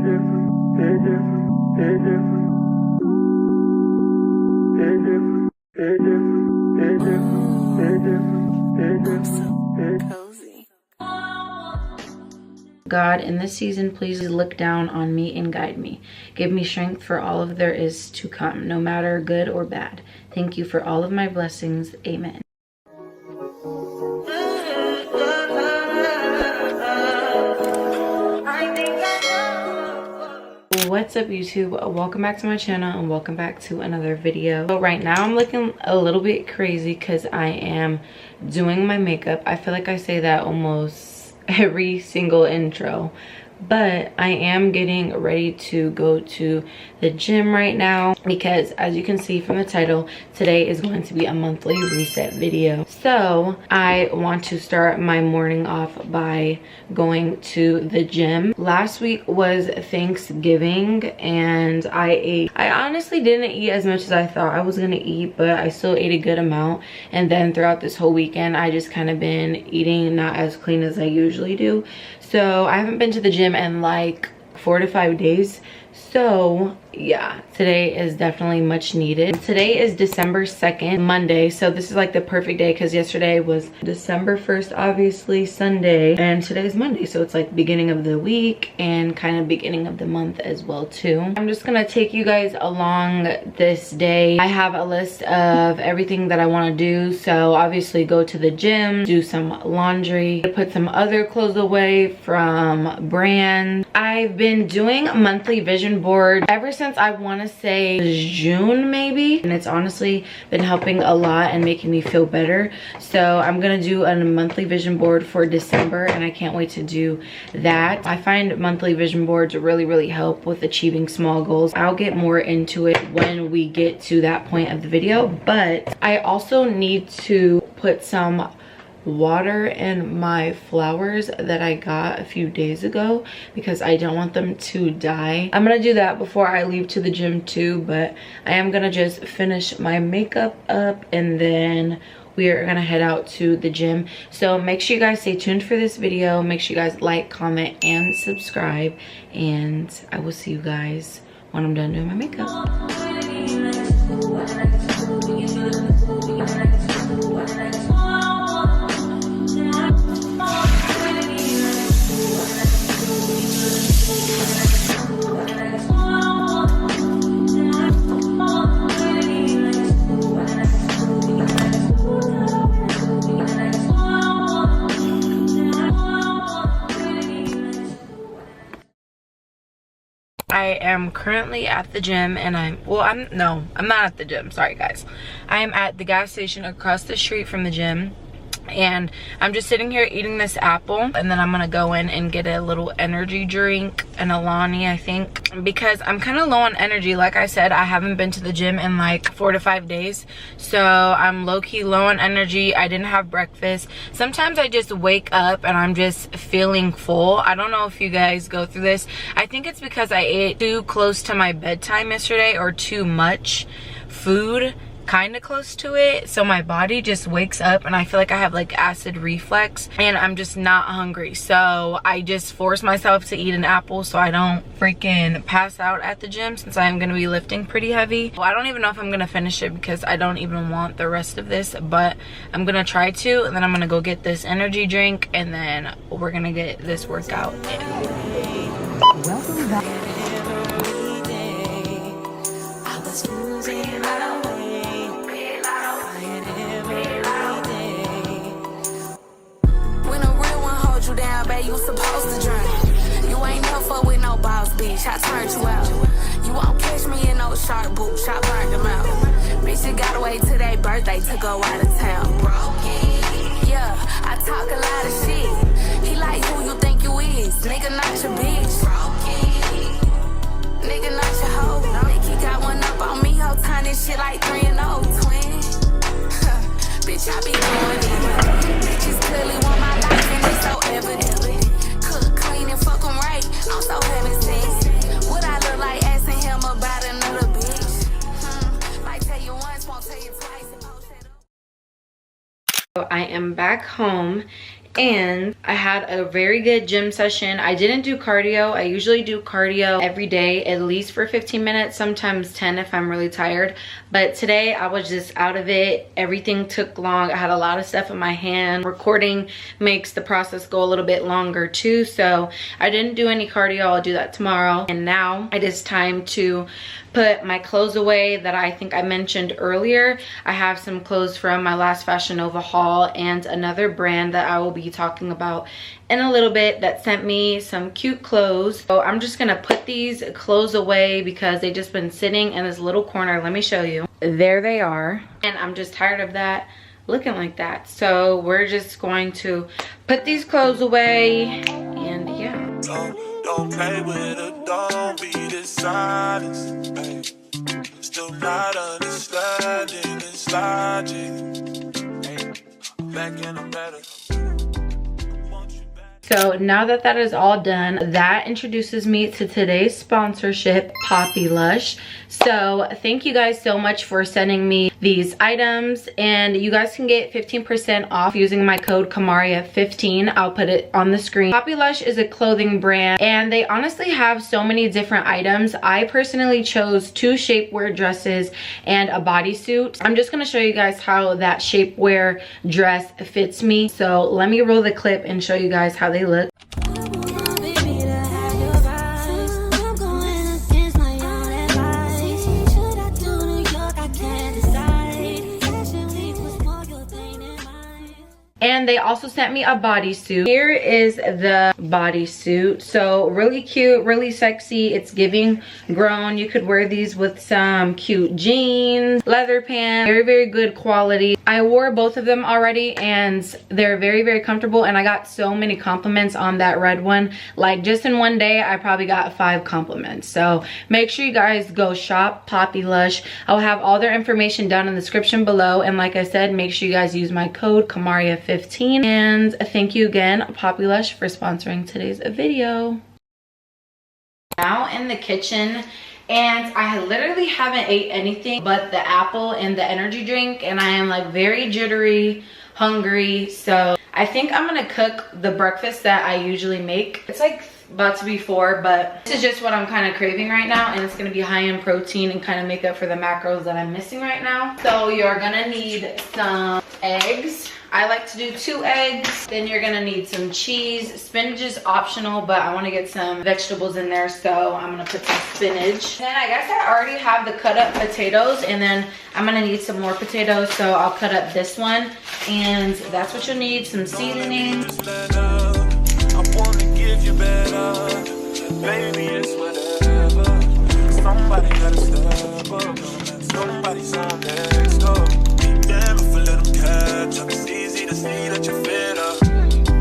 God, in this season, please look down on me and guide me. Give me strength for all of there is to come, no matter good or bad. Thank you for all of my blessings. Amen. What's up, YouTube? Welcome back to my channel and welcome back to another video. So right now I'm looking a little bit crazy because I am doing my makeup. I feel like I say that almost every single intro, but I am getting ready to go to the gym right now because, as you can see from the title, today is going to be a monthly reset video. So I want to start my morning off by going to the gym. Last week was Thanksgiving and I honestly didn't eat as much as I thought I was gonna eat, but I still ate a good amount. And then throughout this whole weekend I just kind of been eating not as clean as I usually do. So I haven't been to the gym in like 4 to 5 days. So yeah, today is definitely much needed. Today is December 2nd, Monday. So this is like the perfect day because yesterday was December 1st, obviously Sunday, and today is Monday. So it's like beginning of the week and kind of beginning of the month as well too. I'm just gonna take you guys along this day. I have a list of everything that I want to do. So obviously go to the gym, do some laundry, put some other clothes away from brands. I've been doing a monthly vision board ever since I want to say June maybe, and it's honestly been helping a lot and making me feel better. So I'm gonna do a monthly vision board for December and I can't wait to do that. I find monthly vision boards really help with achieving small goals. I'll get more into it when we get to that point of the video, but I also need to put some water in my flowers that I got a few days ago because I don't want them to die. I'm gonna do that before I leave to the gym too, but I am gonna just finish my makeup up and then we are gonna head out to the gym. So make sure you guys stay tuned for this video. Make sure you guys like, comment, and subscribe, and I will see you guys when I'm done doing my makeup. I am currently at the gym and I'm not at the gym, sorry guys. I am at the gas station across the street from the gym and I'm just sitting here eating this apple, and then I'm gonna go in and get a little energy drink and a Lonnie, I think, because I'm kind of low on energy. Like I said, I haven't been to the gym in like 4 to 5 days, so I'm low-key low on energy. I didn't have breakfast. Sometimes I just wake up and I'm just feeling full. I don't know if you guys go through this. I think it's because I ate too close to my bedtime yesterday, or too much food kind of close to it, so my body just wakes up and I feel like I have like acid reflux and I'm just not hungry. So I just force myself to eat an apple so I don't freaking pass out at the gym, since I'm gonna be lifting pretty heavy. Well, I don't even know if I'm gonna finish it because I don't even want the rest of this, but I'm gonna try to, and then I'm gonna go get this energy drink and then we're gonna get this workout in. Welcome back. You supposed to drink. You ain't never fuck with no boss bitch. I turned you out. You won't catch me in no sharp boots. I burned them out. Bitch, you gotta wait till their birthday to go out of town. Yeah, I talk a lot of shit. He like who you think you is. Nigga, not your bitch. Nigga, not your hoe. Nicky got one up on me. Whole time this shit like 3 and 0 twin. Bitch, I be doing it. Bitches clearly want my life and it's so evident. Cook, clean, and fuck 'em right. I'm so heaven sent. What I look like asking him about another bitch? Like tell you once, won't tell you twice. So I am back home And I had a very good gym session. I didn't do cardio. I usually do cardio every day, at least for 15 minutes, sometimes 10 if I'm really tired. But today I was just out of it. Everything took long. I had a lot of stuff in my hand. Recording makes the process go a little bit longer too. So I didn't do any cardio. I'll do that tomorrow. And now it is time to put my clothes away that I think I mentioned earlier. I have some clothes from my last Fashion Nova haul and another brand that I will be talking about in a little bit that sent me some cute clothes. So I'm just gonna put these clothes away because they just been sitting in this little corner. Let me show you. There they are. And I'm just tired of that looking like that. So we're just going to put these clothes away and yeah. Don't play with it, don't be dishonest, babe. Still not understanding this logic. Hey, I'm back and I'm better. So now that that is all done, that introduces me to today's sponsorship, Poppy Lush. So thank you guys so much for sending me these items, and you guys can get 15% off using my code Kamaria 15. I'll put it on the screen. Poppy Lush is a clothing brand and they honestly have so many different items. I personally chose 2 shapewear dresses and a bodysuit. I'm just gonna show you guys how that shapewear dress fits me. So let me roll the clip and show you guys how they look. And they also sent me a bodysuit. Here is the bodysuit. So really cute, really sexy. It's giving grown. You could wear these with some cute jeans, leather pants, very, very good quality. I wore both of them already and they're very, very comfortable. And I got so many compliments on that red one. Like just in one day, I probably got 5 compliments. So make sure you guys go shop Poppy Lush. I'll have all their information down in the description below. And like I said, make sure you guys use my code Kamaria 15. And thank you again, Poppy Lush, for sponsoring today's video. Now in the kitchen, and I literally haven't ate anything but the apple and the energy drink, and I am like very jittery, hungry. So I think I'm gonna cook the breakfast that I usually make. It's like about to be 4, but this is just what I'm kind of craving right now, and it's gonna be high in protein and kind of make up for the macros that I'm missing right now. So you're gonna need some eggs. I like to do 2 eggs. Then you're gonna need some cheese. Spinach is optional, but I wanna get some vegetables in there, so I'm gonna put some spinach. Then I guess I already have the cut up potatoes, and then I'm gonna need some more potatoes, so I'll cut up this one. And that's what you'll need, some seasoning. I wanna give you better, baby, it's whatever. Somebody gotta step up, somebody's on next door. Be damn if I let them catch up. It's easy to see that you're fed up.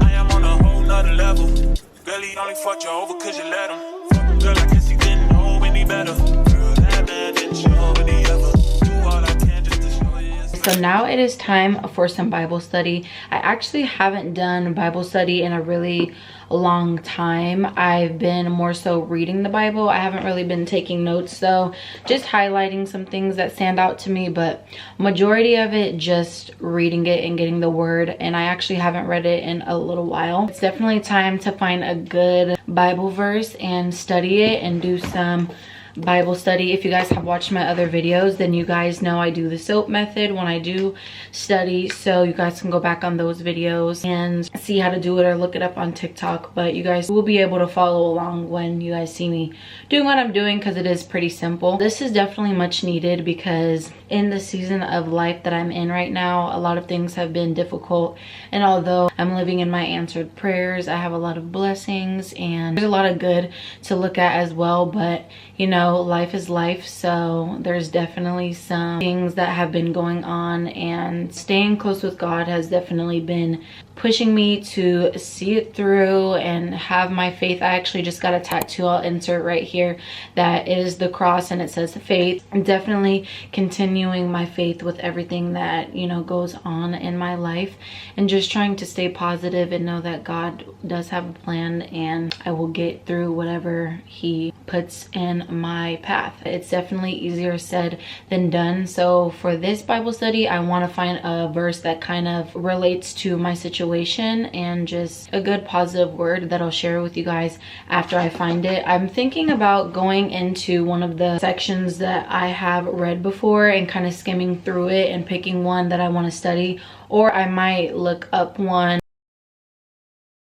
I am on a whole nother level. Girl, he only fucked you over cause you let him. Girl, I guess he didn't know any better. Girl, that man didn't show any ever. Do all I can just to show you. So now it is time for some Bible study. I actually haven't done Bible study in a really long time. I've been more so reading the Bible. I haven't really been taking notes though, just highlighting some things that stand out to me, but majority of it just reading it and getting the word, and I actually haven't read it in a little while. It's definitely time to find a good Bible verse and study it and do some Bible study. If you guys have watched my other videos, then you guys know I do the soap method when I do study, so you guys can go back on those videos and see how to do it or look it up on TikTok. But you guys will be able to follow along when you guys see me doing what I'm doing, because it is pretty simple. This is definitely much needed, because in the season of life that I'm in right now, a lot of things have been difficult, and although I'm living in my answered prayers, I have a lot of blessings and there's a lot of good to look at as well. But you know, life is life, so there's definitely some things that have been going on, and staying close with God has definitely been pushing me to see it through and have my faith. I actually just got a tattoo I'll insert right here that is the cross, and it says faith. I'm definitely continuing my faith with everything that, you know, goes on in my life, and just trying to stay positive and know that God does have a plan, and I will get through whatever he puts in my my path. It's definitely easier said than done. So for this Bible study, I want to find a verse that kind of relates to my situation and just a good positive word that I'll share with you guys after I find it. I'm thinking about going into one of the sections that I have read before and kind of skimming through it and picking one that I want to study, or I might look up one.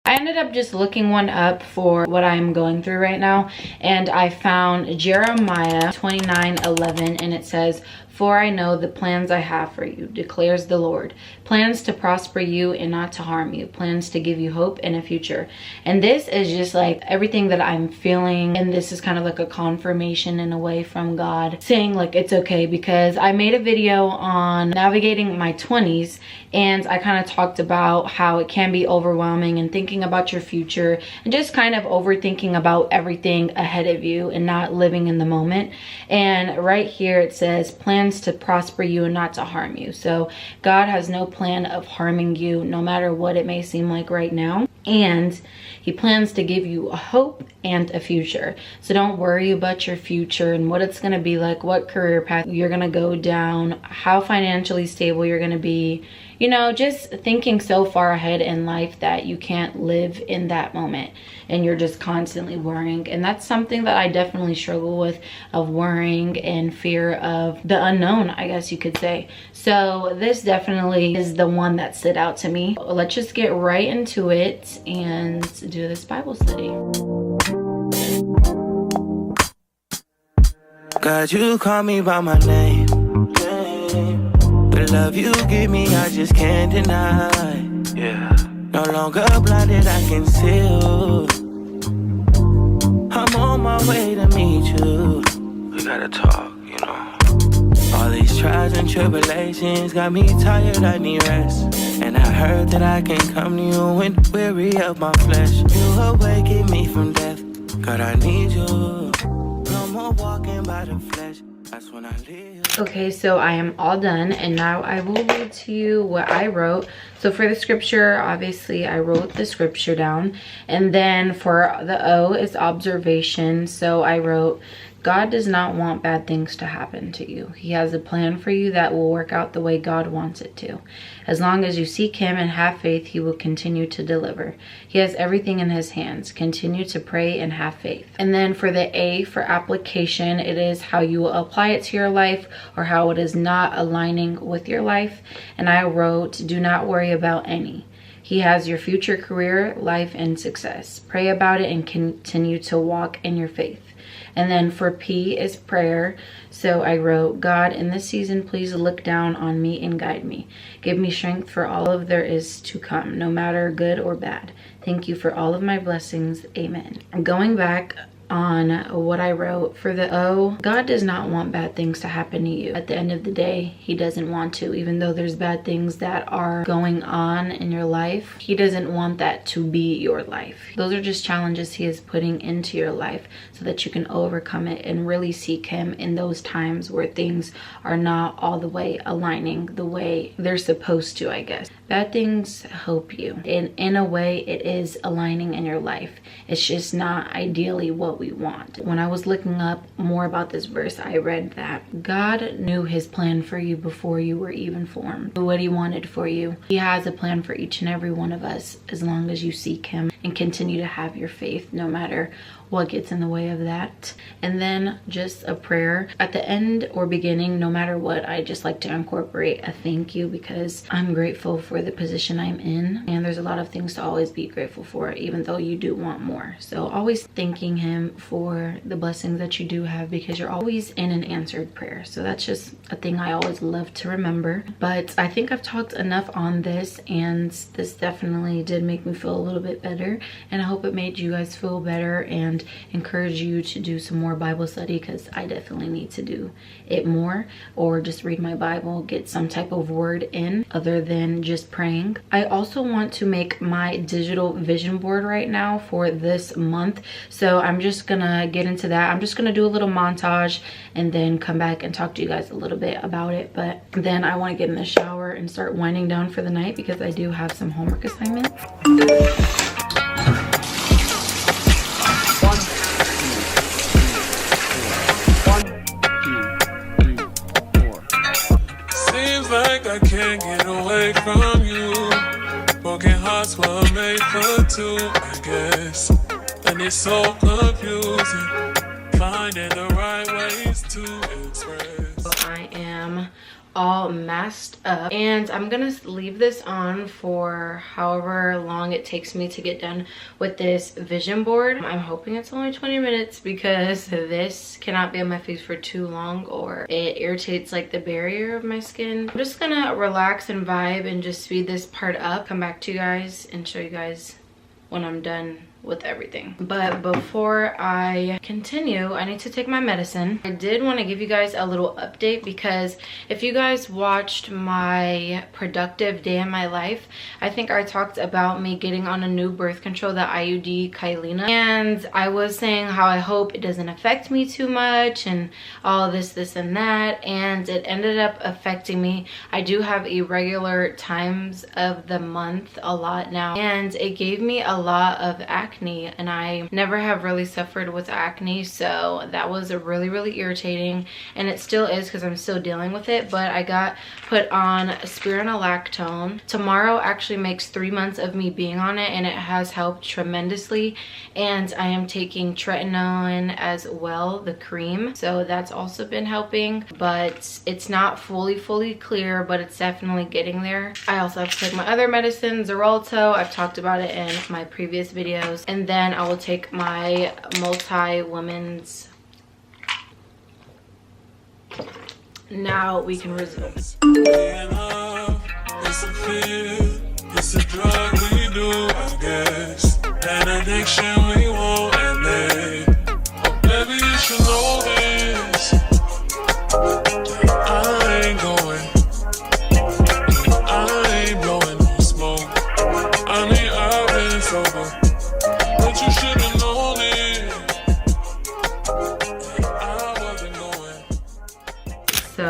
I ended up just looking one up for what I'm going through right now, and I found Jeremiah 29:11, and it says, "For I know the plans I have for you, declares the Lord. Plans to prosper you and not to harm you. Plans to give you hope and a future." And this is just like everything that I'm feeling. And this is kind of like a confirmation in a way from God saying like it's okay, because I made a video on navigating my 20s, and I kind of talked about how it can be overwhelming and thinking about your future and just kind of overthinking about everything ahead of you and not living in the moment. And right here it says plans to prosper you and not to harm you. So God has no plan of harming you, no matter what it may seem like right now. And he plans to give you a hope and a future. So don't worry about your future and what it's going to be like, what career path you're going to go down, how financially stable you're going to be. You know, just thinking so far ahead in life that you can't live in that moment and you're just constantly worrying. And that's something that I definitely struggle with, of worrying and fear of the unknown, I guess you could say. So this definitely is the one that stood out to me. Let's just get right into it and do this Bible study. God, you call me by my name. The love you give me, I just can't deny. Yeah. No longer blinded, I can see you. I'm on my way to meet you. We gotta talk, you know. All these trials and tribulations got me tired, I need rest. And I heard that I can come to you when weary of my flesh. You awaken me from death. God, I need you. No more walking by the flesh. That's when I live. Okay, so I am all done, and now I will read to you what I wrote. So for the scripture, obviously I wrote the scripture down, and then for the O is observation. So I wrote, God does not want bad things to happen to you. He has a plan for you that will work out the way God wants it to. As long as you seek him and have faith, he will continue to deliver. He has everything in his hands. Continue to pray and have faith. And then for the A, for application, it is how you will apply it to your life or how it is not aligning with your life. And I wrote, do not worry about any. He has your future career, life, and success. Pray about it and continue to walk in your faith. And then for P is prayer. So I wrote, God, in this season, please look down on me and guide me. Give me strength for all of there is to come, no matter good or bad. Thank you for all of my blessings. Amen. Going back on what I wrote for the O, God does not want bad things to happen to you. At the end of the day, he doesn't want to. Even though there's bad things that are going on in your life, he doesn't want that to be your life. Those are just challenges he is putting into your life so that you can overcome it and really seek him in those times where things are not all the way aligning the way they're supposed to, I guess. Bad things help you, and in a way it is aligning in your life. It's just not ideally what we want. When I was looking up more about this verse, I read that God knew his plan for you before you were even formed, what he wanted for you. He has a plan for each and every one of us, as long as you seek him and continue to have your faith, no matter what gets in the way of that. And then just a prayer at the end or beginning, no matter what. I just like to incorporate a thank you, because I'm grateful for the position I'm in, and there's a lot of things to always be grateful for, even though you do want more. So always thanking him for the blessings that you do have, because you're always in an answered prayer. So that's just a thing I always love to remember. But I think I've talked enough on this, and this definitely did make me feel a little bit better, and I hope it made you guys feel better and encourage you to do some more Bible study, because I definitely need to do it more, or just read my Bible, get some type of word in other than just praying. I also want to make my digital vision board right now for this month, so I'm just gonna get into that. I'm just gonna do a little montage and then come back and talk to you guys a little bit about it. But then I want to get in the shower and start winding down for the night, because I do have some homework assignments. I can't get away from you. Broken hearts were made for two, I guess. And it's so confusing, finding the right ways to express. So I am all masked up and I'm gonna leave this on for however long it takes me to get done with this vision board. I'm hoping it's only 20 minutes because this cannot be on my face for too long or it irritates like the barrier of my skin. I'm just gonna relax and vibe and just speed this part up, come back to you guys and show you guys when I'm done with everything. But before I continue, I need to take my medicine. I did want to give you guys a little update because if you guys watched my productive day in my life, I think I talked about me getting on a new birth control, the IUD Kyleena, and I was saying how I hope it doesn't affect me too much and all this and that, and it ended up affecting me. I do have irregular times of the month a lot now, and it gave me a lot of acne, and I never have really suffered with acne, so that was really irritating, and it still is because I'm still dealing with it. But I got put on spironolactone. Tomorrow actually makes 3 months of me being on it, and it has helped tremendously. And I am taking tretinoin as well, the cream, so that's also been helping, but it's not fully clear, but it's definitely getting there. I also have to take my other medicine, Xarelto. I've talked about it in my previous videos. And then I will take my multi-women's. Now we can resume. It's a fear, it's a drug we do, I guess. An addiction we won't admit. Oh, baby, you should know this. I ain't going. I ain't blowing no smoke. I mean, I've been sober. But you should have known it. I wasn't going. So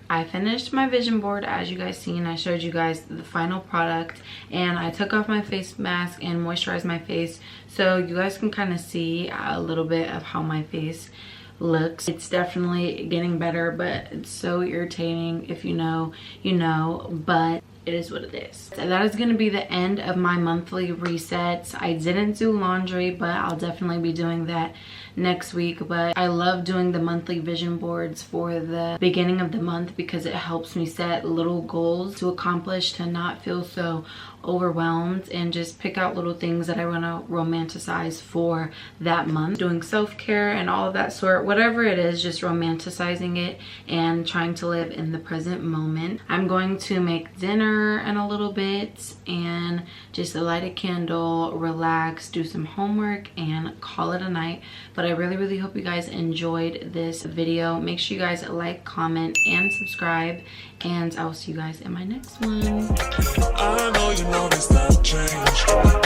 I finished my vision board, as you guys seen. I showed you guys the final product, and I took off my face mask and moisturized my face so you guys can kind of see a little bit of how my face looks. It's definitely getting better, but it's so irritating. If you know, you know, but it is what it is. So that is going to be the end of my monthly resets. I didn't do laundry, but I'll definitely be doing that next week. But I love doing the monthly vision boards for the beginning of the month because it helps me set little goals to accomplish, to not feel so overwhelmed, and just pick out little things that I want to romanticize for that month. Doing self-care and all of that sort, whatever it is, just romanticizing it and trying to live in the present moment. I'm going to make dinner in a little bit and just light a candle, relax, do some homework, and call it a night. But I really hope you guys enjoyed this video. Make sure you guys like, comment, and subscribe, and I will see you guys in my next one. I know you noticed that change.